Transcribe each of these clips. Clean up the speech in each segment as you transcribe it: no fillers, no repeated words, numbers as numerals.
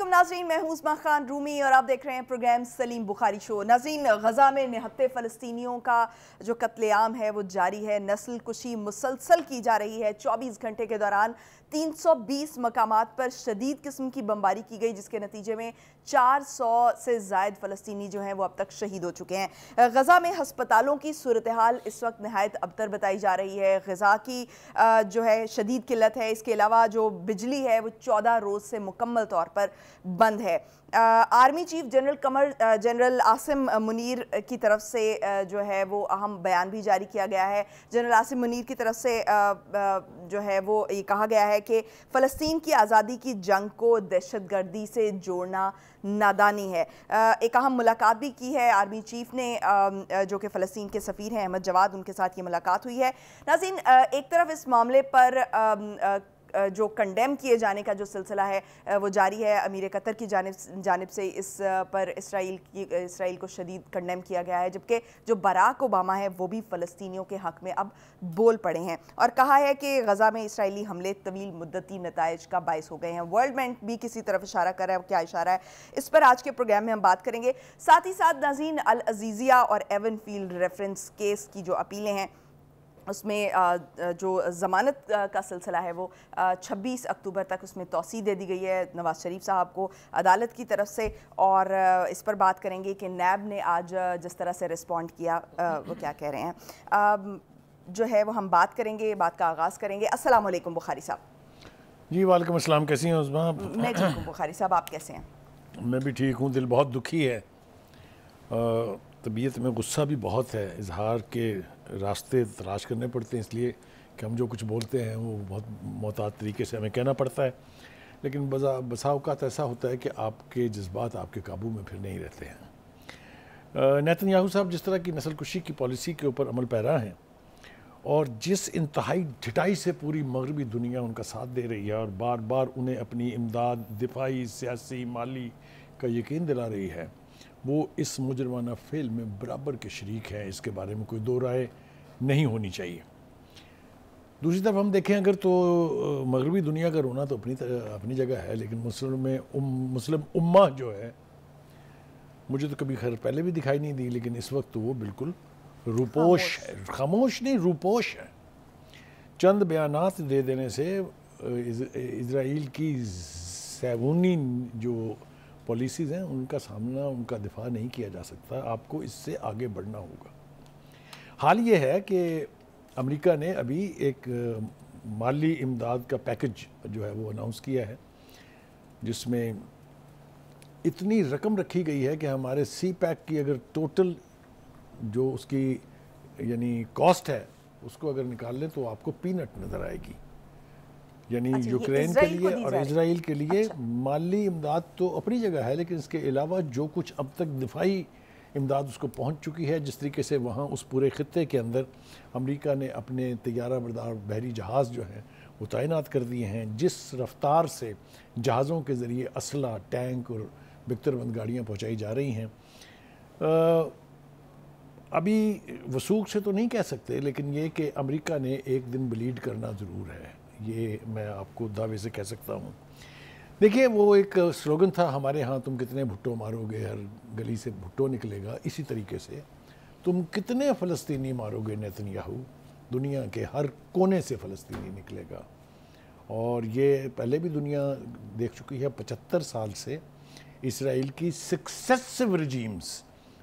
अस्सलामुअलैकुम नाज़रीन, मैं हूं उस्मा खान रूमी और आप देख रहे हैं प्रोग्राम सलीम बुखारी शो। नाज़रीन, गज़ा में निहत्ते फ़लस्तीनियों का जो कत्लेआम है वो जारी है। नस्ल कुशी मुसलसल की जा रही है। 24 घंटे के दौरान 320 मकामात पर शदीद किस्म की बमबारी की गई, जिसके नतीजे में 400 से ज़ायद फ़लस्तीनी जो हैं वो अब तक शहीद हो चुके हैं। गज़ा में हस्पतालों की सूरत हाल इस वक्त नहायत अबतर बताई जा रही है। ग़िज़ा की जो है शदीद किल्लत है। इसके अलावा जो बिजली है वो 14 रोज़ से मुकम्मल तौर पर बंद है। Army chief general Asim Munir की तरफ से जो है वो अहम बयान भी जारी किया गया है। जनरल आसिम मुनीर की तरफ से जो है वो ये कहा गया है कि फ़लस्तीन की आज़ादी की जंग को दहशतगर्दी से जोड़ना नादानी है। एक अहम मुलाकात भी की है आर्मी चीफ ने, जो कि फ़लस्तीन के सफ़ीर हैं अहमद जवाद, उनके साथ ये मुलाकात हुई है। नाज़रीन, एक तरफ इस मामले पर जो कंडेम किए जाने का जो सिलसिला है वो जारी है। अमीर कतर की जानिब से इस पर इसराइल को शदीद कंडेम किया गया है, जबकि जो बराक ओबामा है वो भी फ़लस्तीनियों के हक़ में अब बोल पड़े हैं और कहा है कि गज़ा में इसराइली हमले तवील मुद्दती नताइज का बायस हो गए हैं। वर्ल्ड बैंक भी किसी तरफ इशारा कर रहा है, क्या इशारा है इस पर आज के प्रोग्राम में हम बात करेंगे। साथ ही साथ नाज़रीन, अल अज़ीज़िया और एवन फील्ड रेफरेंस केस की जो अपीलें हैं उसमें जो ज़मानत का सिलसिला है वो 26 अक्टूबर तक उसमें तौसीह दे दी गई है नवाज़ शरीफ साहब को अदालत की तरफ से। और इस पर बात करेंगे कि नैब ने आज जिस तरह से रिस्पॉन्ड किया वो क्या कह रहे हैं जो है वो हम बात करेंगे, बात का आगाज़ करेंगे। अस्सलाम वालेकुम बुखारी साहब। जी वालेकुम अस्सलाम, कैसी हैं उस्मा? मैं ठीक हूँ बुखारी साहब, आप कैसे हैं? मैं भी ठीक हूँ। दिल बहुत दुखी है, तबीयत में गुस्सा भी बहुत है। इजहार के रास्ते तलाश करने पड़ते हैं, इसलिए कि हम जो कुछ बोलते हैं वो बहुत मोहतात तरीके से हमें कहना पड़ता है। लेकिन बसा औक़ात ऐसा होता है कि आपके जज्बात आपके काबू में फिर नहीं रहते हैं। नेतन्याहू साहब जिस तरह की नस्ल कुशी की पॉलिसी के ऊपर अमल पैरा हैं और जिस इंतहाई ढिठाई से पूरी मगरबी दुनिया उनका साथ दे रही है और बार बार उन्हें अपनी इमदाद, दिफाई, सियासी, माली का यकीन दिला रही है, वो इस मुजरमाना फेल में बराबर के शरीक हैं। इसके बारे में कोई दो राय नहीं होनी चाहिए। दूसरी तरफ हम देखें अगर तो मगरबी दुनिया का रोना तो अपनी जगह है, लेकिन मुस्लिम उम्मा जो है, मुझे तो कभी खैर पहले भी दिखाई नहीं दी, लेकिन इस वक्त तो वो बिल्कुल रूपोश है। खामोश नहीं, रूपोश है। चंद बयानात दे देने से इजराइल की सैगुनी जो पॉलिसीज़ हैं उनका सामना, उनका दिफा नहीं किया जा सकता। आपको इससे आगे बढ़ना होगा। हाल ये है कि अमेरिका ने अभी एक माली इमदाद का पैकेज जो है वो अनाउंस किया है, जिसमें इतनी रकम रखी गई है कि हमारे सी पैक की अगर टोटल जो उसकी यानी कॉस्ट है उसको अगर निकाल लें तो आपको पीनट नज़र आएगी। यानी यूक्रेन के लिए और इजराइल के लिए माली इमदाद तो अपनी जगह है, लेकिन इसके अलावा जो कुछ अब तक दिफाई इमदाद उसको पहुंच चुकी है, जिस तरीके से वहाँ उस पूरे ख़ित्ते के अंदर अमेरिका ने अपने तैयारा बरदार बहरी जहाज़ जो हैं वो तैनात कर दिए हैं, जिस रफ्तार से जहाज़ों के ज़रिए असला, टैंक और बिख्तरबंद गाड़ियाँ पहुँचाई जा रही हैं, अभी वसूख से तो नहीं कह सकते, लेकिन ये कि अमेरिका ने एक दिन ब्लीड करना ज़रूर है, ये मैं आपको दावे से कह सकता हूँ। देखिए, वो एक स्लोगन था, हमारे यहाँ तुम कितने भुट्टो मारोगे, हर गली से भुट्टो निकलेगा। इसी तरीके से तुम कितने फ़लस्तीनी मारोगे नेतन्याहू, दुनिया के हर कोने से फ़लस्तीनी निकलेगा। और ये पहले भी दुनिया देख चुकी है। 75 साल से इसराइल की सक्सेसिव रजीम्स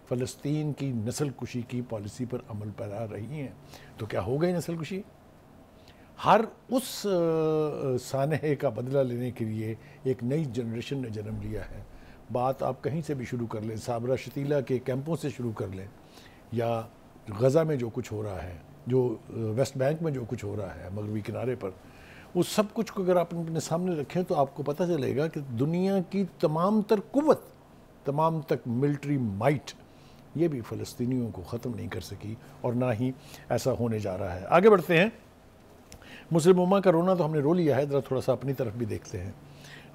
फ़लस्तीन की नस्ल कुशी की पॉलिसी पर अमल पैरा रही हैं। तो क्या हो गई नस्ल कुशी? हर उस सानहे का बदला लेने के लिए एक नई जनरेशन ने जन्म लिया है। बात आप कहीं से भी शुरू कर लें, साबरा शतीला के कैंपों से शुरू कर लें, या गज़ा में जो कुछ हो रहा है, जो वेस्ट बैंक में जो कुछ हो रहा है मगरबी किनारे पर, उस सब कुछ को अगर आप अपने सामने रखें तो आपको पता चलेगा कि दुनिया की तमाम तर कुव्वत, तमाम तक मिलिट्री माइट, ये भी फ़लस्तीनियों को ख़त्म नहीं कर सकी और ना ही ऐसा होने जा रहा है। आगे बढ़ते हैं। मुस्लिम उम्मा का रोना तो हमने रो लिया है, ज़रा थोड़ा सा अपनी तरफ भी देखते हैं।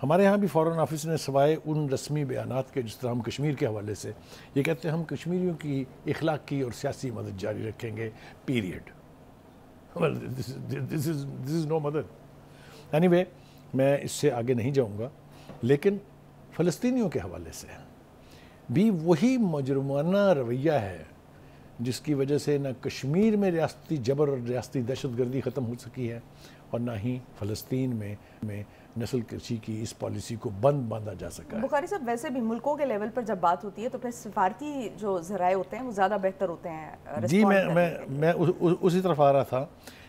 हमारे यहाँ भी फ़ॉरेन ऑफिस ने सवाए उन रस्मी बयानात के जिस तरह हम कश्मीर के हवाले से ये कहते हैं हम कश्मीरियों की इखलाकी और सियासी मदद जारी रखेंगे, पीरियड। दिस इज़ नो मदद। एनीवे, मैं इससे आगे नहीं जाऊँगा, लेकिन फ़लस्तीनियों के हवाले से भी वही मुजरमाना रवैया है जिसकी वजह से न कश्मीर में रियासती जबर और रियासती दहशतगर्दी ख़त्म हो सकी है और ना ही फ़लस्तीन में नस्ल कशी की इस पॉलिसी को बंद बांधा जा सका है। बुखारी साहब, वैसे भी मुल्कों के लेवल पर जब बात होती है तो फिर सिफारती जो ज़राए होते हैं वो ज़्यादा बेहतर होते हैं। जी, मैं उसी तरफ आ रहा था।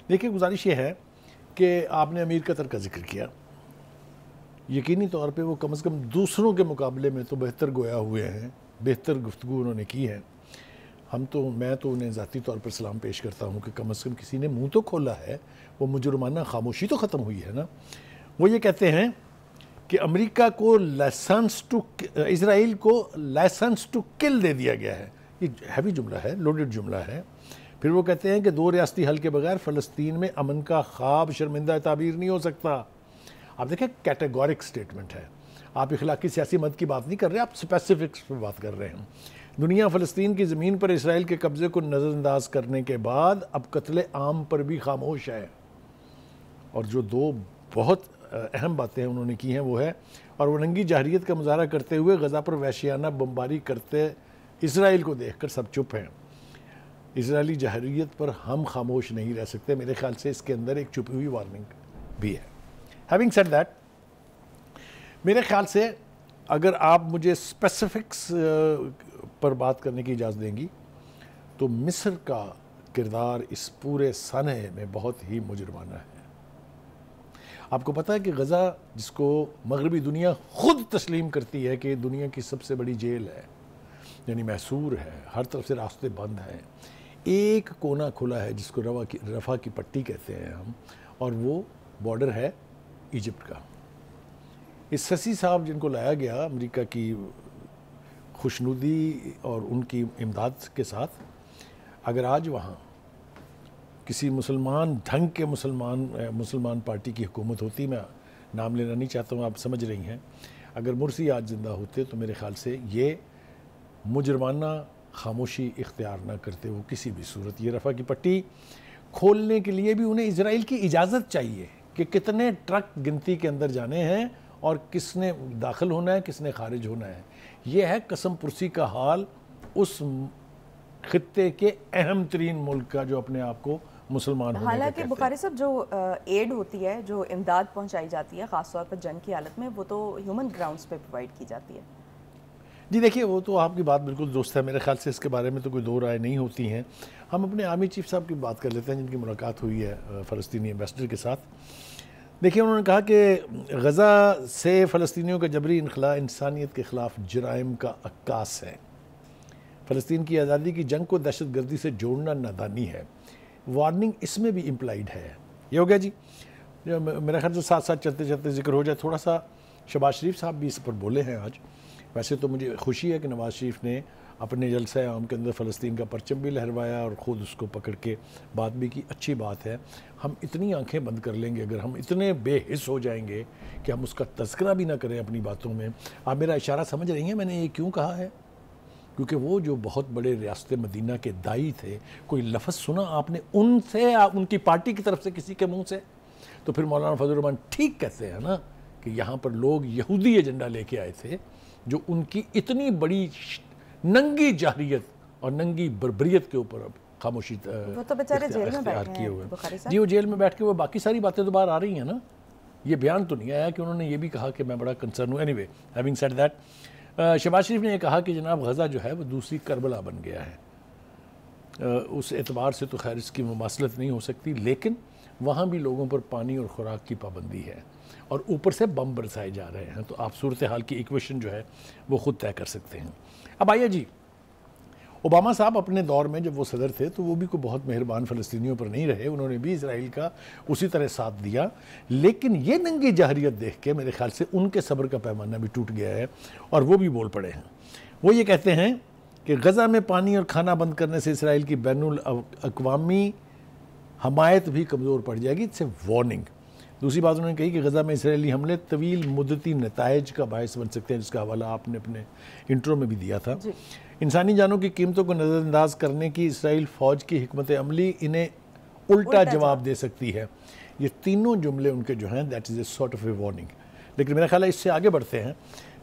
देखिए, गुजारिश ये है कि आपने अमीर कतर का जिक्र किया, यकीनी तौर पे वो कम से कम दूसरों के मुकाबले में तो बेहतर गोया हुए हैं, बेहतर गुफ्तगू उन्होंने की है। मैं तो उन्हें ज़ाती तौर पर सलाम पेश करता हूँ कि कम से कम किसी ने मुंह तो खोला है, वो मुजरमाना खामोशी तो ख़त्म हुई है ना। वो ये कहते हैं कि अमेरिका को इसराइल को लाइसेंस टू किल दे दिया गया है। ये हैवी जुमला है, लोडेड जुमला है। फिर वो कहते हैं कि 2 रियासती हल के बगैर फ़लस्तीन में अमन का ख्वाब शर्मिंदा ताबीर नहीं हो सकता। आप देखें, कैटेगोरिक स्टेटमेंट है। आप इखलाकी सियासी मद की बात नहीं कर रहे, आप स्पेसिफिक्स पर बात कर रहे हैं। दुनिया फ़लस्तीन की ज़मीन पर इसराइल के कब्ज़े को नज़रअंदाज करने के बाद अब कत्ले आम पर भी खामोश है। और जो 2 बहुत अहम बातें उन्होंने की हैं वो है, और वो नंगी जहरियत का मुजाहरा करते हुए गज़ा पर वहशियाना बमबारी करते इसराइल को देखकर सब चुप हैं। इसराइली जहरियत पर हम खामोश नहीं रह सकते। मेरे ख्याल से इसके अंदर एक छुपी हुई वार्निंग भी है। हैविंग सेड दैट, मेरे ख्याल से अगर आप मुझे स्पेसिफिक्स पर बात करने की इजाज़त देंगी तो मिस्र का किरदार इस पूरे सनह में बहुत ही मुजरमाना है। आपको पता है कि गज़ा, जिसको मगरबी दुनिया खुद तस्लीम करती है कि दुनिया की सबसे बड़ी जेल है, यानी महसूर है, हर तरफ से रास्ते बंद हैं, एक कोना खुला है जिसको रफ़ा की पट्टी कहते हैं हम, और वो बॉर्डर है इजिप्ट का। इस ससी साहब जिनको लाया गया अमेरिका की खुशनुदी और उनकी इमदाद के साथ, अगर आज वहाँ किसी मुसलमान ढंग के मुसलमान पार्टी की हुकूमत होती, मैं नाम लेना नहीं चाहता हूँ, आप समझ रही हैं, अगर मुर्सी आज ज़िंदा होते तो मेरे ख़्याल से ये मुजरमाना खामोशी इख्तियार ना करते वो किसी भी सूरत। ये रफ़ा की पट्टी खोलने के लिए भी उन्हें इजराइल की इजाज़त चाहिए कि कितने ट्रक गिनती के अंदर जाने हैं और किसने दाखिल होना है, किसने खारिज होना है। ये है कसम पुरसी का हाल उस खित्ते के अहम तरीन मुल्क का जो अपने आप को मुसलमान होने का कहते हैं। हालांकि बुखारी साहब, जो एड होती है, जो इमदाद पहुंचाई जाती है ख़ासतौर पर जंग की हालत में, वो तो ह्यूमन ग्राउंड्स पे प्रोवाइड की जाती है। जी देखिए, वो तो आपकी बात बिल्कुल दुरुस्त है, मेरे ख्याल से इसके बारे में तो कोई दो राय नहीं होती हैं। हम अपने आर्मी चीफ साहब की बात कर लेते हैं जिनकी मुलाकात हुई है फ़लस्तीनी एम्बेसडर के साथ। देखिए, उन्होंने कहा कि गज़ा से फ़लस्तीनियों का जबरी इनखला इंसानियत के ख़िलाफ़ जराइम का अक्कास है। फ़लस्तीन की आज़ादी की जंग को दहशत गर्दी से जोड़ना नादानी है। वार्निंग इसमें भी इम्प्लाइड है। ये हो गया जी। मेरा ख्याल से साथ साथ चलते चलते जिक्र हो जाए थोड़ा सा, शहबाज शरीफ साहब भी इस पर बोले हैं आज। वैसे तो मुझे खुशी है कि नवाज़ शरीफ ने अपने जलसा आम के अंदर फ़लस्तीन का परचम भी लहरवाया और ख़ुद उसको पकड़ के बात भी की, अच्छी बात है। हम इतनी आंखें बंद कर लेंगे, अगर हम इतने बेहिस हो जाएंगे कि हम उसका तज़किरा भी ना करें अपनी बातों में। आप मेरा इशारा समझ रही हैं मैंने ये क्यों कहा है? क्योंकि वो जो बहुत बड़े रियासत मदीना के दाई थे, कोई लफ्ज़ सुना आपने उनसे, उनकी पार्टी की तरफ से किसी के मुँह से? तो फिर मौलाना फजल रहमान ठीक कहते हैं ना कि यहाँ पर लोग यहूदी एजेंडा लेके आए थे जो उनकी इतनी बड़ी नंगी जाहरियत और नंगी बर्बरियत के ऊपर अब खामोशी वो तो बेचारे जेल में बैठे हैं जी। वो जेल में बैठ के वो बाकी सारी बातें तो बाहर आ रही हैं ना। ये बयान तो नहीं आया कि उन्होंने ये भी कहा कि मैं बड़ा कंसर्न हूँ। Anyway, having said that, Shehbaz Sharif ने यह कहा कि जनाब गज़ा जो है वो दूसरी करबला बन गया है। उस एतबार से तो खैर इसकी मुमासलत नहीं हो सकती, लेकिन वहाँ भी लोगों पर पानी और खुराक की पाबंदी है और ऊपर से बम बरसाए जा रहे हैं। तो आप सूरत हाल की इक्वेशन जो है वो ख़ुद तय कर सकते हैं। अब आइए जी, ओबामा साहब अपने दौर में जब वो सदर थे तो वो भी कोई बहुत मेहरबान फ़लस्तीनियों पर नहीं रहे, उन्होंने भी इसराइल का उसी तरह साथ दिया। लेकिन ये नंगी जहरियत देख के मेरे ख्याल से उनके सब्र का पैमाना भी टूट गया है और वो भी बोल पड़े हैं। वो ये कहते हैं कि गज़ा में पानी और खाना बंद करने से इसराइल की बैनुल अक़वामी हमायत भी कमज़ोर पड़ जाएगी। It's a warning. दूसरी बात उन्होंने कही कि गज़ा में इसराइली हमले तवील मुद्दती नताइज का बायस बन सकते हैं, जिसका हवाला आपने अपने इंट्रो में भी दिया था। इंसानी जानों की कीमतों को नज़रअंदाज करने की इसराइल फ़ौज की हिकमत अमली इन्हें उल्टा जवाब दे सकती है। ये तीनों जुमले उनके जो हैं that is a sort of A warning. लेकिन मेरा ख्याल है इससे आगे बढ़ते हैं।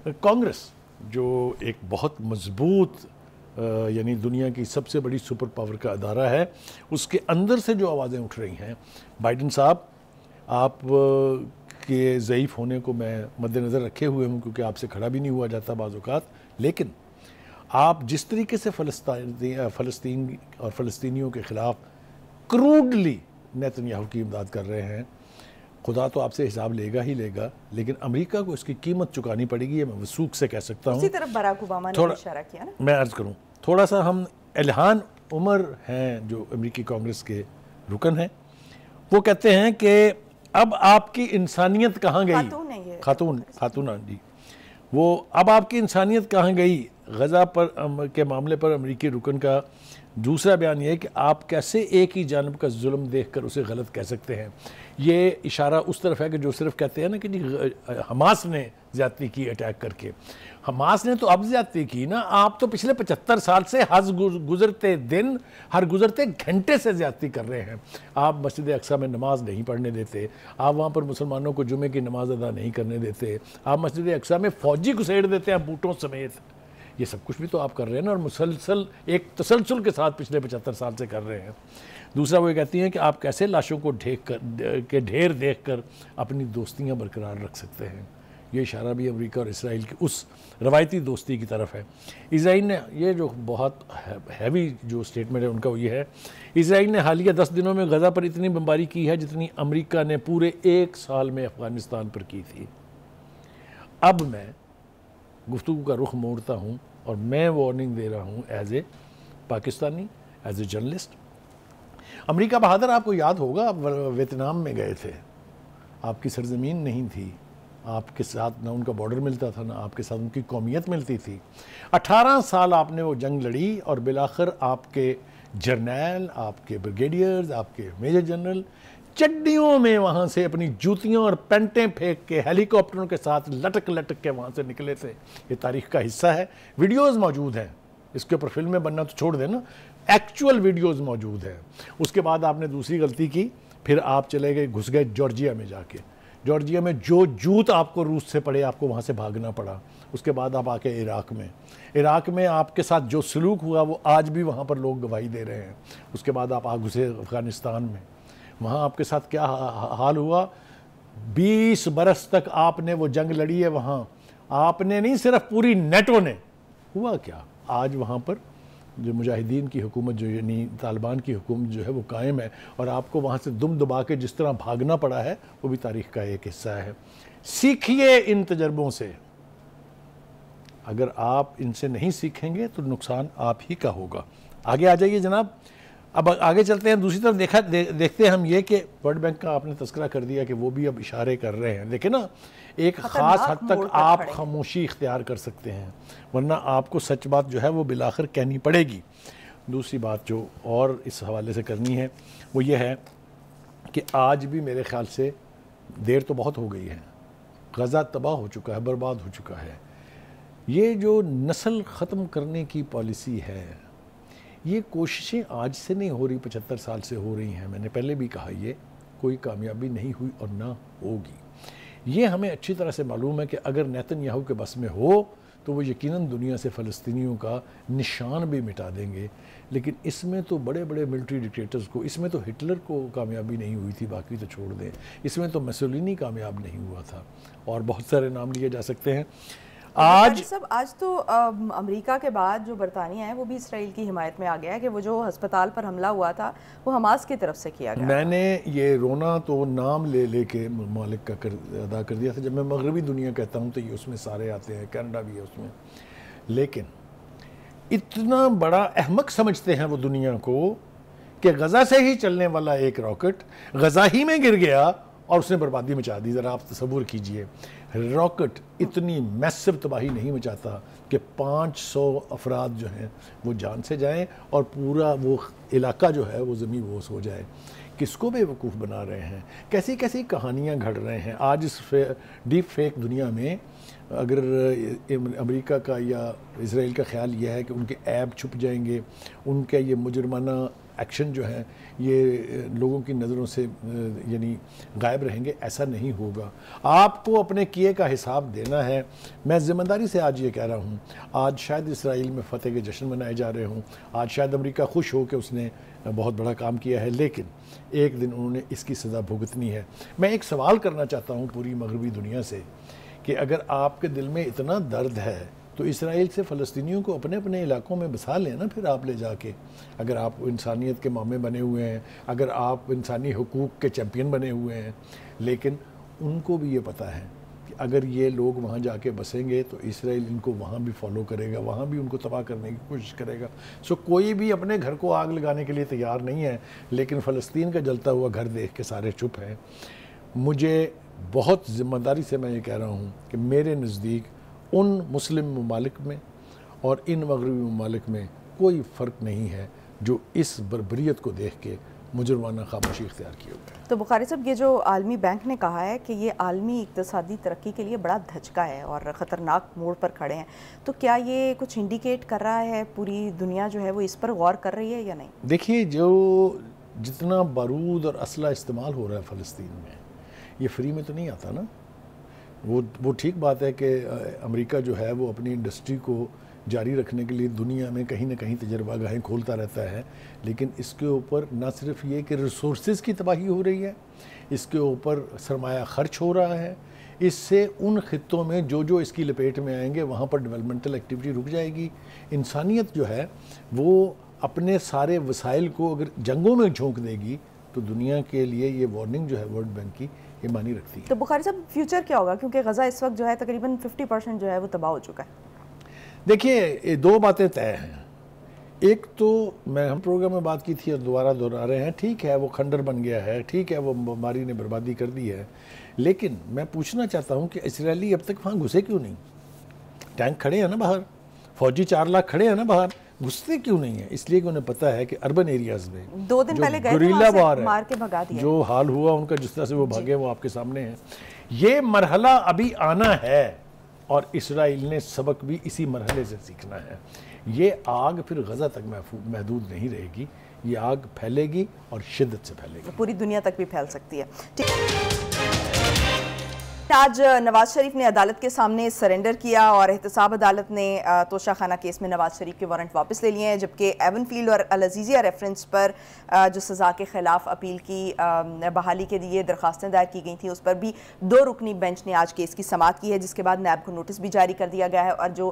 कांग्रेस जो एक बहुत मजबूत यानी दुनिया की सबसे बड़ी सुपर पावर का अदारा है, उसके अंदर से जो आवाज़ें उठ रही हैं, बाइडन साहब आप के ज़ईफ़ होने को मैं मद्देनज़र रखे हुए हूँ क्योंकि आपसे खड़ा भी नहीं हुआ जाता बाज़ औक़ात, लेकिन आप जिस तरीके से फ़लस्तीन और फ़लस्तीनियों के ख़िलाफ़ क्रूडली नेतन्याहू की इमदाद कर रहे हैं, खुदा तो आपसे हिसाब लेगा ही लेगा, लेकिन अमेरिका को इसकी कीमत चुकानी पड़ेगी, ये मैं वसूख से कह सकता हूँ। उसी तरफ बराक ओबामा ने इशारा किया ना। मैं अर्ज़ करूँ थोड़ा सा, हम इल्हान उमर हैं जो अमेरिकी कांग्रेस के रुकन हैं, वो कहते हैं कि अब आपकी इंसानियत कहाँ गई, खातून जी, वो अब आपकी इंसानियत कहाँ गई। गज़ा पर के मामले पर अमेरिकी रुकन का दूसरा बयान यह है कि आप कैसे एक ही जानब का जुल्म देखकर उसे गलत कह सकते हैं। ये इशारा उस तरफ है कि जो सिर्फ कहते हैं ना कि जी हमास ने ज़्यादती की अटैक करके। हमास ने तो अब ज़्यादती की ना, आप तो पिछले 75 साल से हर गुज़रते दिन, हर गुज़रते घंटे से ज़्यादती कर रहे हैं। आप मस्जिद अक्सा में नमाज नहीं पढ़ने देते, आप वहाँ पर मुसलमानों को जुमे की नमाज अदा नहीं करने देते, आप मस्जिद अक्सा में फ़ौजी घुसेड़ देते हैं बूटों समेत। ये सब कुछ भी तो आप कर रहे हैं ना, और मुसलसल एक तसलसल के साथ पिछले 75 साल से कर रहे हैं। दूसरा वो ये कहती हैं कि आप कैसे लाशों को ढेर देख कर अपनी दोस्तियाँ बरकरार रख सकते हैं। ये इशारा भी अमेरिका और इसराइल की उस रवायती दोस्ती की तरफ है। इसराइल ने ये जो बहुत हैवी जो स्टेटमेंट है उनका वो ये है, इसराइल ने हालिया 10 दिनों में गज़ा पर इतनी बमबारी की है जितनी अमेरिका ने पूरे 1 साल में अफ़गानिस्तान पर की थी। अब मैं गुफ्तगू का रुख मोड़ता हूँ और मैं वार्निंग दे रहा हूँ as a Pakistani, as a journalist. America बहादुर, आपको याद होगा आप वियतनाम में गए थे, आपकी सरजमीन नहीं थी, आपके साथ ना उनका बॉर्डर मिलता था ना आपके साथ उनकी कौमियत मिलती थी। 18 साल आपने वो जंग लड़ी और बिलाखिर आपके जर्नैल, आपके ब्रिगेडियर्स, आपके मेजर जनरल चड्डियों में वहाँ से अपनी जूतियाँ और पेंटें फेंक के हेलीकॉप्टरों के साथ लटक लटक के वहाँ से निकले थे। ये तारीख़ का हिस्सा है, वीडियोज़ मौजूद हैं, इसके ऊपर फिल्में बनना तो छोड़ देना, एक्चुअल वीडियोज़ मौजूद हैं। उसके बाद आपने दूसरी गलती की, फिर आप चले गए, घुस गए जॉर्जिया में जाके। जॉर्जिया में जो जूत आपको रूस से पड़े, आपको वहाँ से भागना पड़ा। उसके बाद आप आके इराक़ में आपके साथ जो सलूक हुआ वो आज भी वहाँ पर लोग गवाही दे रहे हैं। उसके बाद आप आ घुसे अफ़गानिस्तान में, वहाँ आपके साथ क्या हाल हुआ। 20 बरस तक आपने वो जंग लड़ी है वहाँ, आपने नहीं सिर्फ पूरी नेटो ने। हुआ क्या, आज वहाँ पर जो मुजाहिदीन की हुकूमत जो यानी तालिबान की हुकूमत जो है वो कायम है, और आपको वहाँ से दुम दबा के जिस तरह भागना पड़ा है वो भी तारीख़ का एक हिस्सा है। सीखिए इन तजर्बों से, अगर आप इनसे नहीं सीखेंगे तो नुकसान आप ही का होगा। आगे आ जाइए जनाब। अब आगे चलते हैं, दूसरी तरफ देखते हैं हम ये कि वर्ल्ड बैंक का आपने तस्करा कर दिया कि वो भी अब इशारे कर रहे हैं। देखिए ना, एक ख़ास हद तक आप खामोशी इख्तियार कर सकते हैं, वरना आपको सच बात जो है वो बिलाखिर कहनी पड़ेगी। दूसरी बात जो और इस हवाले से करनी है वो ये है कि आज भी मेरे ख़्याल से देर तो बहुत हो गई है, गज़ा तबाह हो चुका है, बर्बाद हो चुका है। ये जो नस्ल ख़त्म करने की पॉलिसी है, ये कोशिशें आज से नहीं हो रही, 75 साल से हो रही हैं। मैंने पहले भी कहा ये कोई कामयाबी नहीं हुई और ना होगी। ये हमें अच्छी तरह से मालूम है कि अगर नेतन्याहू के बस में हो तो वो यकीनन दुनिया से फ़लस्तीनियों का निशान भी मिटा देंगे। लेकिन इसमें तो बड़े बड़े मिलिट्री डिक्टेटर्स को, इसमें तो हिटलर को कामयाबी नहीं हुई थी, बाकी तो छोड़ दें। इसमें तो मुसोलिनी कामयाब नहीं हुआ था, और बहुत सारे नाम लिए जा सकते हैं। आज तो अमेरिका के बाद जो बरतानिया है वो भी इसराइल की हिमायत में आ गया है कि वो जो अस्पताल पर हमला हुआ था वो हमास की तरफ से किया गया। मैंने ये रोना तो नाम ले लेके मालिक का अदा कर दिया था। जब मैं मगरबी दुनिया कहता हूँ तो ये उसमें सारे आते हैं, कनाडा भी है उसमें। लेकिन इतना बड़ा अहमक समझते हैं वो दुनिया को कि गज़ा से ही चलने वाला एक रॉकेट गज़ा ही में गिर गया और उसने बर्बादी मचा दी। ज़रा आप तसव्वुर कीजिए, रॉकेट इतनी मैसिव तबाही नहीं मचाता कि 500 अफराद जो हैं वो जान से जाएं और पूरा वो इलाका जो है वो ज़मीन बोस हो जाए। किसको बेवकूफ़ बना रहे हैं, कैसी कैसी कहानियाँ घड़ रहे हैं। आज इस डीप फेक दुनिया में अगर अमेरिका का या इसराइल का ख्याल यह है कि उनके ऐब छुप जाएंगे, उनके ये मुजरमाना एक्शन जो हैं ये लोगों की नज़रों से यानी गायब रहेंगे, ऐसा नहीं होगा। आपको अपने किए का हिसाब देना है। मैं ज़िम्मेदारी से आज ये कह रहा हूँ, आज शायद इसराइल में फ़तेह के जश्न मनाए जा रहे हों, आज शायद अमेरिका खुश हो कि उसने बहुत बड़ा काम किया है, लेकिन एक दिन उन्होंने इसकी सज़ा भुगतनी है। मैं एक सवाल करना चाहता हूँ पूरी मगरबी दुनिया से कि अगर आपके दिल में इतना दर्द है तो इसराइल से फ़लस्तीनियों को अपने अपने इलाकों में बसा लें ना, फिर आप ले जाके। अगर आप इंसानियत के मामे बने हुए हैं, अगर आप इंसानी हुकूक के चैम्पियन बने हुए हैं, लेकिन उनको भी ये पता है कि अगर ये लोग वहाँ जाके बसेंगे तो इसराइल इनको वहाँ भी फॉलो करेगा, वहाँ भी उनको तबाह करने की कोशिश करेगा। सो कोई भी अपने घर को आग लगाने के लिए तैयार नहीं है, लेकिन फ़लस्तीन का जलता हुआ घर देख के सारे चुप हैं। मुझे बहुत ज़िम्मेदारी से मैं ये कह रहा हूँ कि मेरे नज़दीक उन मुस्लिम ममालिक में और इन मगरबी ममालिक में कोई फ़र्क नहीं है जो इस बर्बरियत को देख के मुजरमाना खामोशी इख्तियार किए हुए हैं। तो बुखारी साहब, ये जो आलमी बैंक ने कहा है कि ये आलमी इक़्तिसादी तरक्की के लिए बड़ा धचका है और ख़तरनाक मोड़ पर खड़े हैं, तो क्या ये कुछ इंडिकेट कर रहा है, पूरी दुनिया जो है वो इस पर गौर कर रही है या नहीं? देखिए, जो जितना बारूद और असला इस्तेमाल हो रहा है फ़लस्तीन में, ये फ्री में तो नहीं आता ना। वो ठीक बात है कि अमेरिका जो है वो अपनी इंडस्ट्री को जारी रखने के लिए दुनिया में कहीं ना कहीं तजर्बा गाहें खोलता रहता है, लेकिन इसके ऊपर ना सिर्फ ये कि रिसोर्सेज की तबाही हो रही है, इसके ऊपर सरमाया खर्च हो रहा है। इससे उन खित्तों में जो इसकी लपेट में आएंगे वहाँ पर डेवलपमेंटल एक्टिविटी रुक जाएगी। इंसानियत जो है वो अपने सारे वसाइल को अगर जंगों में झोंक देगी तो दुनिया के लिए ये वार्निंग जो है वर्ल्ड बैंक की ये मानी रखती है। तो बुखारी साहब, फ्यूचर क्या होगा, क्योंकि गज़ा इस वक्त जो है तकरीबन 50% जो है वो तबाह हो चुका है? देखिए, ये दो बातें तय हैं। एक तो हम प्रोग्राम में बात की थी और दोबारा दोहरा रहे हैं, ठीक है वो खंडर बन गया है, ठीक है वो बीमारी ने बर्बादी कर दी है, लेकिन मैं पूछना चाहता हूँ कि इसराइली अब तक वहाँ घुसे क्यों नहीं? टैंक खड़े हैं ना बाहर, फौजी 4 लाख खड़े हैं ना बाहर, घुसते क्यों नहीं है? इसलिए कि उन्हें पता है कि अर्बन एरियाज में 2 दिन पहले गए गुरिल्ला वार है, मार के भगा दिया, जो हाल हुआ उनका, जिस तरह से वो भागे वो आपके सामने है। ये मरहला अभी आना है और इसराइल ने सबक भी इसी मरहले से सीखना है। ये आग फिर गज़ा तक महदूद नहीं रहेगी, ये आग फैलेगी और शिद्दत से फैलेगी, पूरी दुनिया तक भी फैल सकती है। आज नवाज शरीफ ने अदालत के सामने सरेंडर किया और एहतसाब अदालत ने तोशाखाना केस में नवाज शरीफ के वारंट वापस ले लिए हैं, जबकि एवनफील्ड और अल अज़ीज़िया रेफरेंस पर जो सज़ा के ख़िलाफ़ अपील की बहाली के लिए दरख्वास्तें दायर की गई थी, उस पर भी 2 रुकनी बेंच ने आज केस की समाअत की है, जिसके बाद नैब को नोटिस भी जारी कर दिया गया है और जो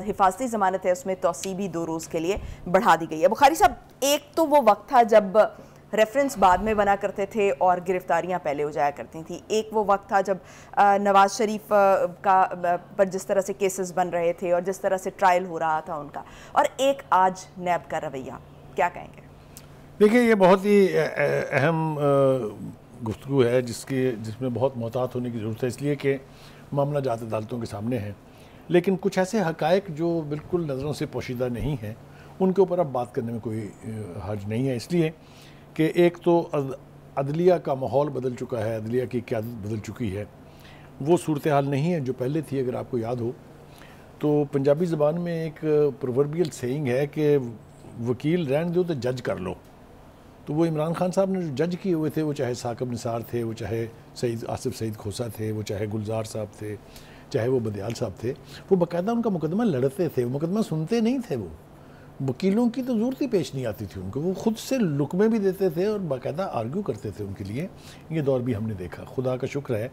हिफाजती ज़मानत है उसमें तौसी भी 2 रोज़ के लिए बढ़ा दी गई है। बुखारी साहब, एक तो वो वक्त था जब रेफरेंस बाद में बना करते थे और गिरफ्तारियां पहले हो जाया करती थी, एक वो वक्त था जब नवाज शरीफ का पर जिस तरह से केसेस बन रहे थे और जिस तरह से ट्रायल हो रहा था उनका, और एक आज नैब का रवैया, क्या कहेंगे? देखिए, ये बहुत ही अहम गुफ्तगू है जिसमें बहुत मोहतात होने की ज़रूरत है, इसलिए कि मामला जात अदालतों के सामने है, लेकिन कुछ ऐसे हक़ाइक़ जो बिल्कुल नज़रों से पोशीदा नहीं हैं उनके ऊपर अब बात करने में कोई हर्ज नहीं है। इसलिए कि एक तो अदलिया का माहौल बदल चुका है, अदलिया की क़यादत बदल चुकी है, वो सूरत हाल नहीं है जो पहले थी। अगर आपको याद हो तो पंजाबी ज़बान में एक प्रोवर्बियल सेइंग है कि वकील रहने दो तो जज कर लो। तो वो इमरान खान साहब ने जो जज किए हुए थे, वो चाहे साकिब निसार थे, वो चाहे आसिफ सईद खोसा थे, वो चाहे गुलजार साहब थे, चाहे वो बदियाल साहब थे, वो बाकायदा उनका मुकदमा लड़ते थे, मुकदमा सुनते नहीं थे। वो वकीलों की तो ज़रूरत ही पेश नहीं आती थी उनको, वो ख़ुद से लुकमे भी देते थे और बाकायदा आर्ग्यू करते थे उनके लिए। ये दौर भी हमने देखा। खुदा का शुक्र है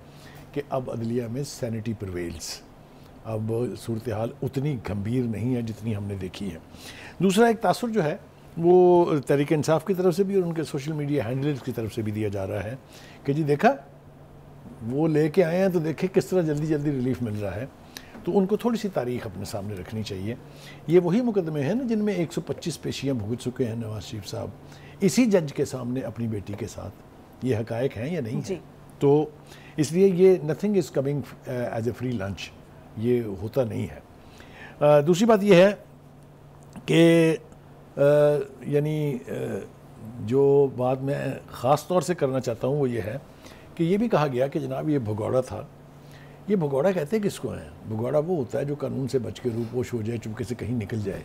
कि अब अदलिया में सैनिटी प्रिवेल्स, अब सूरत हाल उतनी गंभीर नहीं है जितनी हमने देखी है। दूसरा एक तासुर जो है वो तहरीक इंसाफ की तरफ से भी और उनके सोशल मीडिया हैंडलर्स की तरफ से भी दिया जा रहा है कि जी देखा वो लेके आए हैं तो देखे किस तरह जल्दी जल्दी रिलीफ मिल रहा है। तो उनको थोड़ी सी तारीख अपने सामने रखनी चाहिए। ये वही मुकदमे हैं ना जिनमें 125 पेशियाँ भुगत चुके हैं नवाज शरीफ साहब इसी जज के सामने अपनी बेटी के साथ। ये हकायक हैं या नहीं है? तो इसलिए ये nothing is coming as a free lunch, ये होता नहीं है। दूसरी बात ये है कि यानी जो बात मैं ख़ास तौर से करना चाहता हूँ वो ये है कि ये भी कहा गया कि जनाब ये भगौड़ा था। ये भगौड़ा कहते हैं किसको हैं? भगौड़ा वो होता है जो कानून से बच के रूपोश हो जाए, चुपके से कहीं निकल जाए।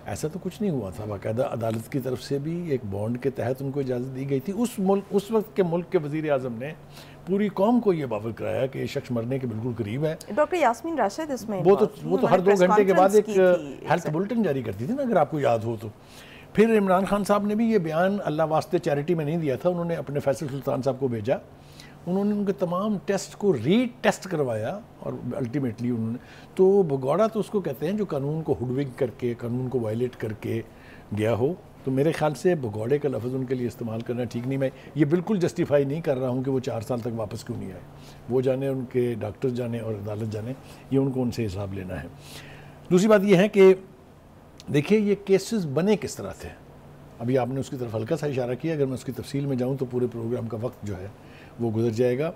ऐसा तो कुछ नहीं हुआ था। बाकायदा अदालत की तरफ से भी एक बॉन्ड के तहत उनको इजाज़त दी गई थी। उस वक्त के मुल्क के वज़ीर आज़म ने पूरी कौम को ये बावर कराया कि ये शख्स मरने के बिल्कुल करीब है। डॉक्टर यास्मीन राशिद इसमें वो तो हर 2 घंटे के बाद एक हेल्थ बुलेटिन जारी करती थी ना, अगर आपको याद हो तो। फिर इमरान खान साहब ने भी ये बयान अल्लाह वास्ते चैरिटी में नहीं दिया था, उन्होंने अपने फैसल सुल्तान साहब को भेजा, उन्होंने उनके तमाम टेस्ट को रीटेस्ट करवाया और अल्टीमेटली उन्होंने तो भगौड़ा तो उसको कहते हैं जो कानून को हुडविंग करके, कानून को वायलेट करके गया हो। तो मेरे ख्याल से भगौड़े का लफ्ज़ उनके लिए इस्तेमाल करना ठीक नहीं। मैं ये बिल्कुल जस्टिफाई नहीं कर रहा हूँ कि वो 4 साल तक वापस क्यों नहीं आए, वो जाने, उनके डॉक्टर जाने और अदालत जाने, ये उनको उनसे हिसाब लेना है। दूसरी बात ये है कि देखिए ये केसेस बने किस तरह थे, अभी आपने उसकी तरफ हल्का सा इशारा किया। अगर मैं उसकी तफसील में जाऊँ तो पूरे प्रोग्राम का वक्त जो है वो गुजर जाएगा।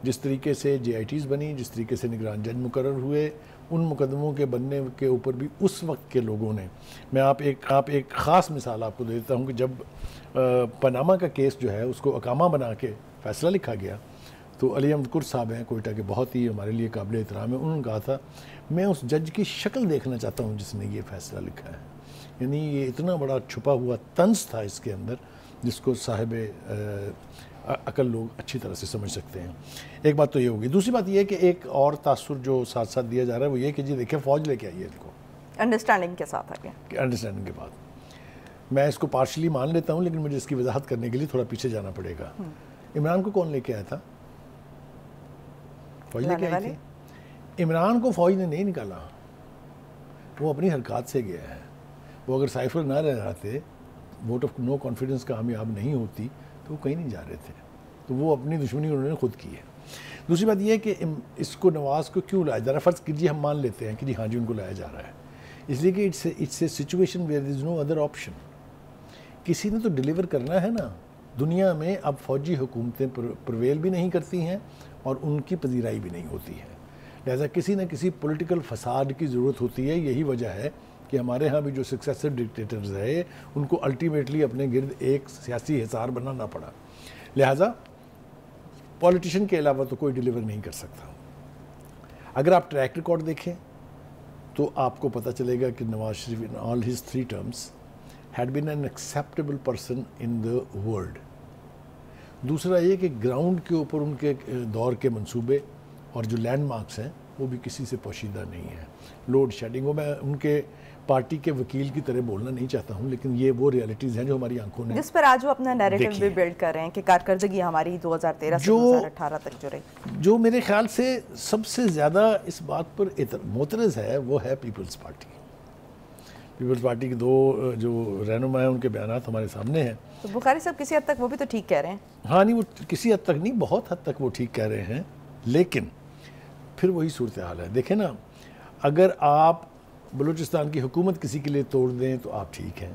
जिस तरीके से JITs बनी, जिस तरीके से निगरान जज मुकर्रर हुए, उन मुकदमों के बनने के ऊपर भी उस वक्त के लोगों ने, मैं आप एक ख़ास मिसाल आपको दे देता हूँ कि जब पनामा का केस जो है उसको अकामा बना के फ़ैसला लिखा गया तो अली अहमद कुर्द साहब हैं कोयटा के, बहुत ही हमारे लिए काबिल एहतराम है, उन्होंने कहा था मैं उस जज की शक्ल देखना चाहता हूँ जिसने ये फ़ैसला लिखा है। यानी ये इतना बड़ा छुपा हुआ तंज था इसके अंदर जिसको साहिब अकल लोग अच्छी तरह से समझ सकते हैं। एक बात तो ये होगी। दूसरी बात ये है कि एक और तासुर जो साथ साथ दिया जा रहा है वो ये कि जी देखिए फ़ौज लेके आई है इनको, अंडरस्टैंडिंग के साथ आ गया। अंडरस्टैंडिंग के बाद मैं इसको पार्शली मान लेता हूँ, लेकिन मुझे इसकी वजाहत करने के लिए थोड़ा पीछे जाना पड़ेगा। इमरान को कौन लेके आया था? फ़ौज लेके आई थी। इमरान को फ़ौज ने नहीं निकाला, वो अपनी हरकत से गया है। वो अगर साइफर ना रहते, वोट ऑफ नो कॉन्फिडेंस कामयाब नहीं होती तो वो कहीं नहीं जा रहे थे। तो वो अपनी दुश्मनी उन्होंने खुद की है। दूसरी बात यह है कि इसको नवाज़ को क्यों लाया जा रहा है? फ़र्ज़ कीजिए हम मान लेते हैं कि जी हाँ जी उनको लाया जा रहा है, इसलिए कि it's a situation where is no other option. किसी ने तो डिलीवर करना है ना। दुनिया में अब फ़ौजी हुकूमतें प्रवेल भी नहीं करती हैं और उनकी पजीराई भी नहीं होती है। लिहाजा किसी न किसी पॉलिटिकल फसाद की ज़रूरत होती है। यही वजह है कि हमारे यहाँ भी जो सक्सेसिव डिक्टेटर्स रहे उनको अल्टीमेटली अपने गिर्द एक सियासी हिसार बनाना पड़ा। लिहाजा पॉलिटिशियन के अलावा तो कोई डिलीवर नहीं कर सकता। अगर आप ट्रैक रिकॉर्ड देखें तो आपको पता चलेगा कि Nawaz Sharif in all his 3 terms had been an acceptable person in the world. दूसरा ये कि ग्राउंड के ऊपर उनके दौर के मंसूबे और जो लैंडमार्क्स हैं वो भी किसी से पोशीदा नहीं है। लोड शेडिंग, वो मैं उनके पार्टी के वकील की तरह बोलना नहीं चाहता हूँ, लेकिन ये वो रियलिटीज़ हैं जो हमारी आंखों ने, जिस पर आज वो अपना नैरेटिव भी बिल्ड कर रहे हैं कि कारकर्दगी हमारी 2013 से 2018 तक जो रही। जो मेरे ख्याल से सबसे ज़्यादा इस बात पर मोतरज़ है वो है पीपल्स पार्टी। पीपल्स पार्टी के 2 जो रहनुमा हैं उनके बयान हमारे सामने हैं। तो बुखारी साहब किसी हद तक वो भी तो ठीक कह रहे हैं। हाँ नहीं, वो किसी हद तक नहीं, बहुत हद तक वो ठीक कह रहे हैं, लेकिन फिर वही सूरत हाल है। देखें ना, अगर आप बलूचिस्तान की हुकूमत किसी के लिए तोड़ दें तो आप ठीक हैं।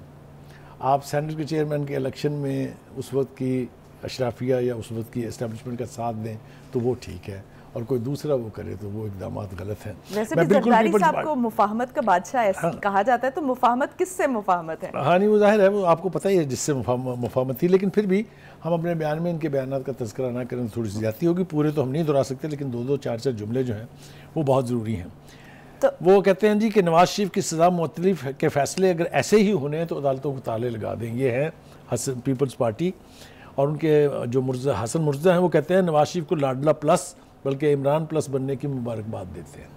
आप सेनेट के चेयरमैन के इलेक्शन में उस वक्त की अशराफिया या उस वक्त की एस्टेब्लिशमेंट का साथ दें तो वो ठीक है, और कोई दूसरा वो करे तो वो इकदाम गलत हैं। वैसे भी जरदारी साहब को मुफाहमत का बादशाह ऐसा कहा जाता है, तो मुफाहमत किससे मुफाहमत है? हाँ नहीं, वो जाहिर है, वो आपको पता ही है जिससे मुफाहमत थी। लेकिन फिर भी हम अपने बयान में इनके बयान का तज़किरा ना करें तो थोड़ी सी ज़्यादती होगी। पूरे तो हम नहीं दोहरा सकते, लेकिन 2-2, 4-4 जुमले जो हैं वो बहुत ज़रूरी हैं। तो वो कहते हैं जी कि नवाज शरीफ की सज़ा मुअत्तलिफ के फ़ैसले अगर ऐसे ही होने हैं तो अदालतों को ताले लगा दें। ये है पीपल्स पार्टी, और उनके जो हसन मुर्तज़ा हैं वो कहते हैं नवाज शरीफ को लाडला प्लस बल्कि इमरान प्लस बनने की मुबारकबाद देते हैं।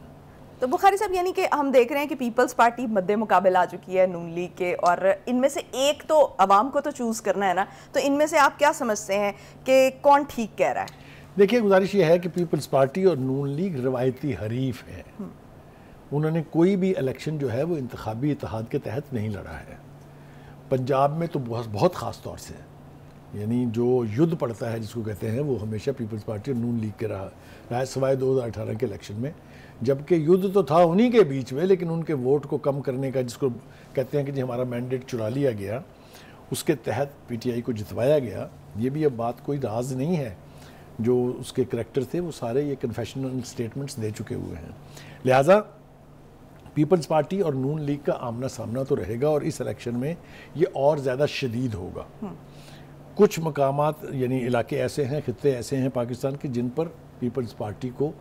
तो बुखारी साहब, यानी कि हम देख रहे हैं कि पीपल्स पार्टी मद्दे मुकाबले आ चुकी है नून लीग के, और इनमें से एक तो अवाम को तो चूज़ करना है ना, तो इनमें से आप क्या समझते हैं कि कौन ठीक कह रहा है? देखिए, गुजारिश ये है कि पीपल्स पार्टी और नून लीग रवायती हरीफ है। उन्होंने कोई भी इलेक्शन जो है वो इंतखाबी इत्तेहाद के तहत नहीं लड़ा है। पंजाब में तो बहुत ख़ास तौर से, यानी जो युद्ध पड़ता है जिसको कहते हैं, वो हमेशा पीपल्स पार्टी और नून लीग के रहा है, सिवाय 2018 के इलेक्शन में, जबकि युद्ध तो था उन्हीं के बीच में, लेकिन उनके वोट को कम करने का, जिसको कहते हैं कि जी हमारा मैंडेट चुरा लिया गया, उसके तहत पीटीआई को जितवाया गया। ये भी अब बात कोई राज नहीं है। जो उसके करैक्टर थे वो सारे ये कन्फेशनल स्टेटमेंट्स दे चुके हुए हैं। लिहाजा पीपल्स पार्टी और नून लीग का आमना सामना तो रहेगा, और इस इलेक्शन में ये और ज़्यादा शदीद होगा। कुछ मकामात यानी इलाके ऐसे हैं, खित्ते ऐसे हैं पाकिस्तान के, जिन पर पीपल्स पार्टी को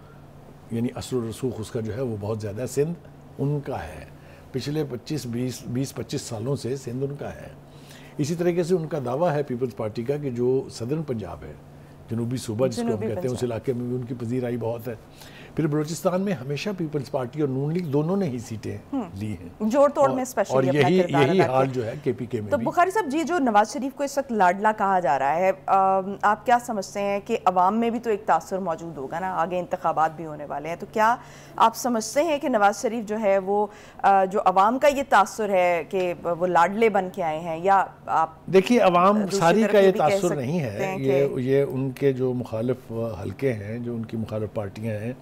यानी असर रसूख उसका जो है वो बहुत ज़्यादा, सिंध उनका है, पिछले 20-25 सालों से सिंध उनका है। इसी तरीके से उनका दावा है पीपल्स पार्टी का कि जो सदर्न पंजाब है, जनूबी सूबा जिसको हम कहते हैं, उस इलाके में भी उनकी पजीराई बहुत है। फिर बलूचिस्तान में हमेशा पीपल्स पार्टी और नून लीग दोनों ने ही सीटें ली हैं, जोड़ तोड़ में स्पेशली। और यही हाल जो है केपीके में तो बुखारी साहब जी, जो नवाज शरीफ को इस वक्त लाडला कहा जा रहा है, आप क्या समझते हैं कि अवाम में भी तो एक तासुर मौजूद होगा ना, आगे इंतखाबात भी होने वाले हैं, तो क्या आप समझते हैं कि नवाज शरीफ जो है वो जो अवाम का ये तासुर है कि वो लाडले बन के आए हैं, या आप देखिए अवाम सारी का ये तासुर नहीं है, ये उनके जो मुखालिफ हलके हैं, जो उनकी मुखालिफ पार्टियां हैं,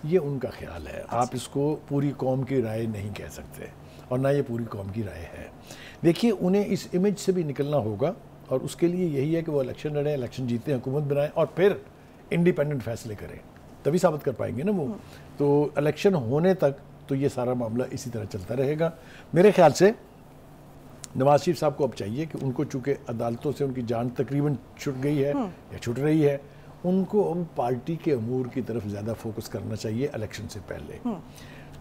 ये उनका ख्याल है। आप इसको पूरी कौम की राय नहीं कह सकते, और ना ये पूरी कौम की राय है। देखिए उन्हें इस इमेज से भी निकलना होगा, और उसके लिए यही है कि वो इलेक्शन लड़ें, इलेक्शन जीतें, हुकूमत बनाएं, और फिर इंडिपेंडेंट फैसले करें, तभी साबित कर पाएंगे ना वो। तो इलेक्शन होने तक तो ये सारा मामला इसी तरह चलता रहेगा। मेरे ख्याल से नवाज शरीफ साहब को अब चाहिए कि उनको, चूँकि अदालतों से उनकी जान तकरीबन छूट गई है या छूट रही है, उनको अब पार्टी के अमूर की तरफ ज़्यादा फोकस करना चाहिए इलेक्शन से पहले।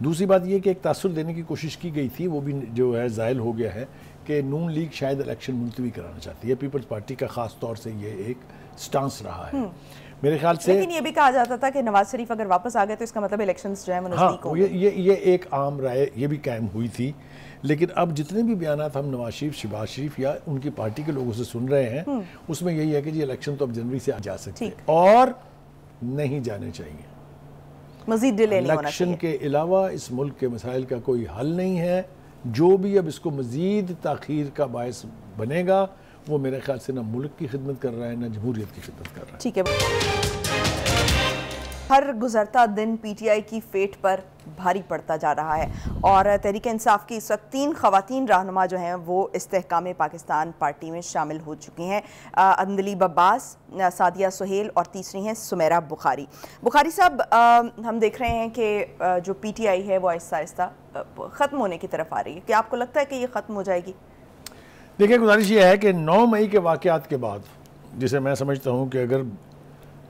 दूसरी बात यह कि एक तासुर देने की कोशिश की गई थी, वो भी जो है ज़ायल हो गया है कि नून लीग शायद इलेक्शन मुलतवी कराना चाहती है। पीपल्स पार्टी का ख़ास तौर से ये एक स्टांस रहा है मेरे ख्याल से। लेकिन ये भी कहा जाता था कि नवाज शरीफ अगर वापस आ गए तो इसका मतलब इलेक्शंस जो है वो नज़दीक हो गए। ये एक आम राय ये भी कायम हुई थी, लेकिन अब जितने भी बयानात हम नवाज शरीफ, शहबाज शरीफ या उनकी पार्टी के लोगों से सुन रहे हैं, उसमें यही है कि जी इलेक्शन तो अब जनवरी से जा सकते हैं और नहीं जाने चाहिए, मजीद डिले नहीं होना चाहिए। इलेक्शन के अलावा इस मुल्क के मसाइल का कोई हल नहीं है। जो भी अब इसको मजीद ताखीर का बायस बनेगा, वो मेरे ख्याल से ना मुल्क की खिदमत कर रहा है, ना जमहूरियत की खिदमत कर रहा है। ठीक है, हर गुजरता दिन पीटीआई की फेट पर भारी पड़ता जा रहा है, और तहरीक इंसाफ की इस वक्त 3 खवातीन रहनुमा जो हैं वो इस्तेहकाम पाकिस्तान पार्टी में शामिल हो चुकी हैं। अंदलीब अब्बास, सादिया सुहेल और तीसरी हैं सुमेरा बुखारी। बुखारी साहब, हम देख रहे हैं कि जो पीटीआई है वो आहिस्ता आहिस्ता ख़त्म होने की तरफ आ रही है। क्या आपको लगता है कि ये ख़त्म हो जाएगी? देखिए, गुजारिश ये है कि 9 मई के वाक़यात के बाद, जिसे मैं समझता हूँ कि अगर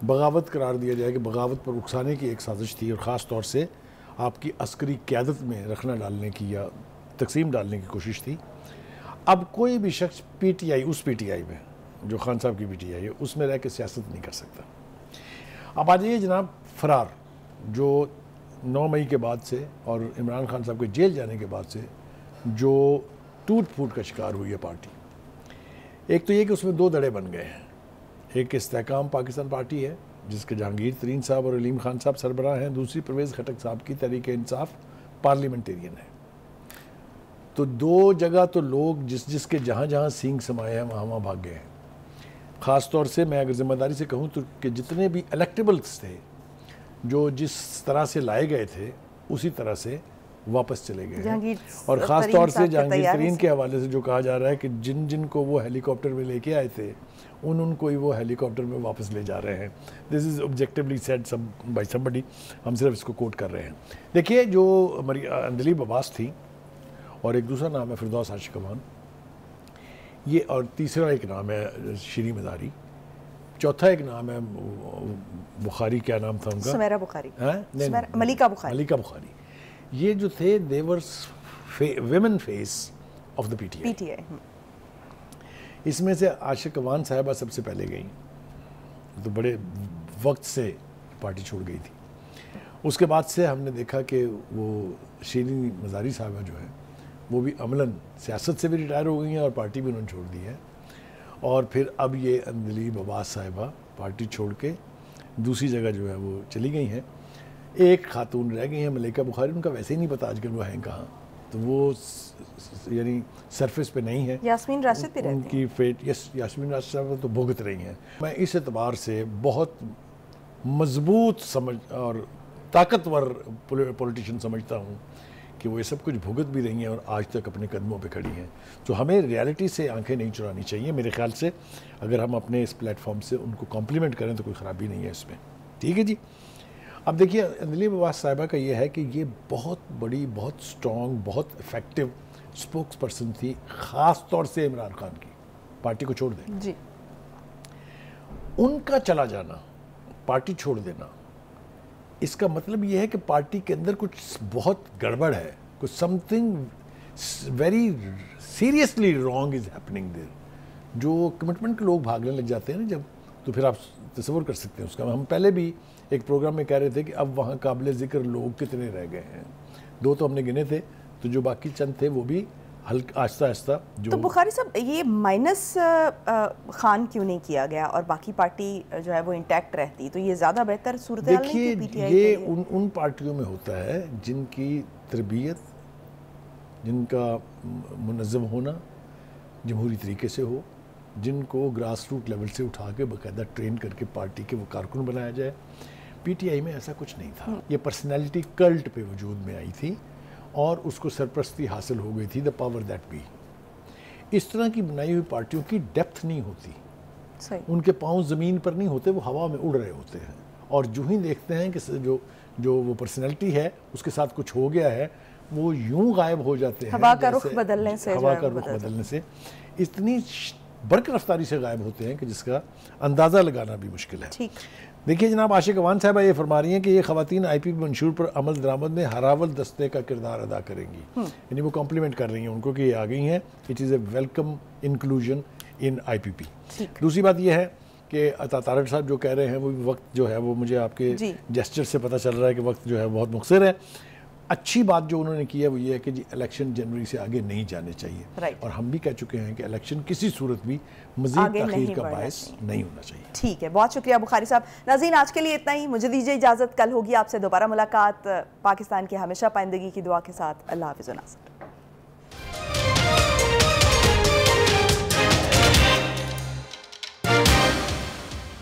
बगावत करार दिया जाए कि बगावत पर उकसाने की एक साजिश थी, और ख़ास तौर से आपकी अस्करी क़यादत में रखना डालने की या तकसीम डालने की कोशिश थी। अब कोई भी शख्स पीटीआई, उस पीटीआई में जो खान साहब की पीटीआई है, उसमें रह के सियासत नहीं कर सकता। अब आ जाइए जनाब फरार, जो 9 मई के बाद से और इमरान खान साहब के जेल जाने के बाद से जो टूट फूट का शिकार हुई है पार्टी। एक तो ये कि उसमें 2 धड़े बन गए हैं। एक इस्तेहकाम पाकिस्तान पार्टी है जिसके जहांगीर तरीन साहब और अलीम खान साहब सरबराह हैं, दूसरी परवेज़ खटक साहब की तहरीक इंसाफ पार्लियामेंटेरियन है। तो 2 जगह तो लोग जिसके जहाँ जहाँ सींग समाए हैं वहाँ वहाँ भाग गए हैं। ख़ास तौर से मैं अगर ज़िम्मेदारी से कहूँ तो कि जितने भी इलेक्टेबल्स थे, जो जिस तरह से लाए गए थे उसी तरह से वापस चले गए हैं। और ख़ास तौर से जहांगीर तरीन के हवाले से जो कहा जा रहा है कि जिन जिन को वो हेलीकॉप्टर में लेके आए थे, उनको ही वो हेलीकॉप्टर में वापस ले जा रहे हैं। This is objectively said by somebody, हम सिर्फ इसको कोट कर रहे हैं। देखिए, जो अंदलीब अब्बास थी, और एक दूसरा नाम है फिरदौस आशिक अमान, ये, और तीसरा एक नाम है शीरी मज़ारी, चौथा एक नाम है बुखारी, क्या नाम था उनका? सुमेरा बुखारी, मलिका बुखारी। ये जो थे, they were women face of the PTI. इसमें से आशिक अवान साहिबा सबसे पहले गई, तो बड़े वक्त से पार्टी छोड़ गई थी। उसके बाद से हमने देखा कि वो शीरीन मज़ारी साहिबा जो है वो भी अमलन सियासत से भी रिटायर हो गई हैं और पार्टी भी उन्होंने छोड़ दी है। और फिर अब ये अंदलीब अब्बास साहिबा पार्टी छोड़ के दूसरी जगह जो है वो चली गई हैं। एक खातून रह गई हैं, मलिका बुखारी, उनका वैसे ही नहीं पता आजकल वो हैं कहाँ, तो वो यानी सरफेस पे नहीं है। यास्मीन राशिद भी रहती हैं उनकी फेट, यास्मीन राशिद तो भुगत रही हैं। मैं इस एतबार से बहुत मजबूत समझ और ताकतवर पॉलिटिशियन समझता हूँ कि वो ये सब कुछ भुगत भी रही हैं और आज तक अपने कदमों पे खड़ी हैं। तो हमें रियलिटी से आंखें नहीं चुरानी चाहिए। मेरे ख्याल से अगर हम अपने इस प्लेटफॉर्म से उनको कॉम्प्लीमेंट करें तो कोई ख़राबी नहीं है इसमें। ठीक है जी। अब देखिए, अंदलीब अब्बास साहिबा का ये है कि ये बहुत बड़ी, बहुत स्ट्रॉन्ग, बहुत इफेक्टिव स्पोक्स पर्सन थी, ख़ास तौर से इमरान खान की। पार्टी को छोड़ दें जी, उनका चला जाना, पार्टी छोड़ देना, इसका मतलब ये है कि पार्टी के अंदर कुछ बहुत गड़बड़ है, कुछ something very seriously wrong is happening there. जो कमिटमेंट के लोग भागने लग जाते हैं ना जब, तो फिर आप तस्वर कर सकते हैं उसका। हम पहले भी एक प्रोग्राम में कह रहे थे कि अब वहाँ काबिल ज़िक्र लोग कितने रह गए हैं। 2 तो हमने गिने थे, तो जो बाकी चंद थे वो भी हल्का आहिस्ता आहिस्ता जो। तो बुखारी साहब, ये माइनस खान क्यों नहीं किया गया और बाकी पार्टी जो है वो इंटैक्ट रहती, तो ये ज़्यादा बेहतर सूरत हाल नहीं थी पीटीआई ये के लिए? उन पार्टियों में होता है जिनकी तरबियत, जिनका मुनज़्ज़म होना जमहूरी तरीके से हो, जिनको ग्रास रूट लेवल से उठा के बाकायदा ट्रेन करके पार्टी के वो कारकुन बनाया जाए। पीटीआई में ऐसा कुछ नहीं था। ये पर्सनैलिटी कल्ट पे वजूद में आई थी और उसको सरपरस्ती हासिल हो गई थी, द पावर दैट बी। इस तरह की बनाई हुई पार्टियों की डेप्थ नहीं होती, सही। उनके पाँव ज़मीन पर नहीं होते, वो हवा में उड़ रहे होते हैं। और जो ही देखते हैं कि जो वो पर्सनैलिटी है उसके साथ कुछ हो गया है, वो यूं गायब हो जाते हैं। हवा का रुख बदलने से, हवा का रुख बदलने से इतनी बरक रफ्तारी से गायब होते हैं कि जिसका अंदाज़ा लगाना भी मुश्किल है। ठीक। देखिए जनाब, आशिक अवान साहबा ये फरमा रही हैं कि ये ख़वातीन IPP मंशूर पर अमल दरामद में हरावल दस्ते का किरदार अदा करेंगी। यानी वो कॉम्प्लीमेंट कर रही हैं उनको कि ये आ गई हैं। It is a welcome inclusion in IPP। दूसरी बात यह है कि तारड़ साहब जो कह रहे हैं वो वक्त जो है वो मुझे आपके जेस्चर से पता चल रहा है कि वक्त जो है बहुत मुख्तर है। अच्छी बात जो उन्होंने की है वो ये है कि जी इलेक्शन जनवरी से आगे नहीं जाने चाहिए, और हम भी कह चुके हैं कि इलेक्शन किसी सूरत भी मज़ीद ताख़ीर का बायस नहीं होना चाहिए। ठीक है, बहुत शुक्रिया बुखारी साहब। नाज़रीन, आज के लिए इतना ही, मुझे दीजिए इजाज़त। कल होगी आपसे दोबारा मुलाकात। पाकिस्तान की हमेशा पाइंदगी की दुआ के साथ। अल्लाह हाफ़िज़।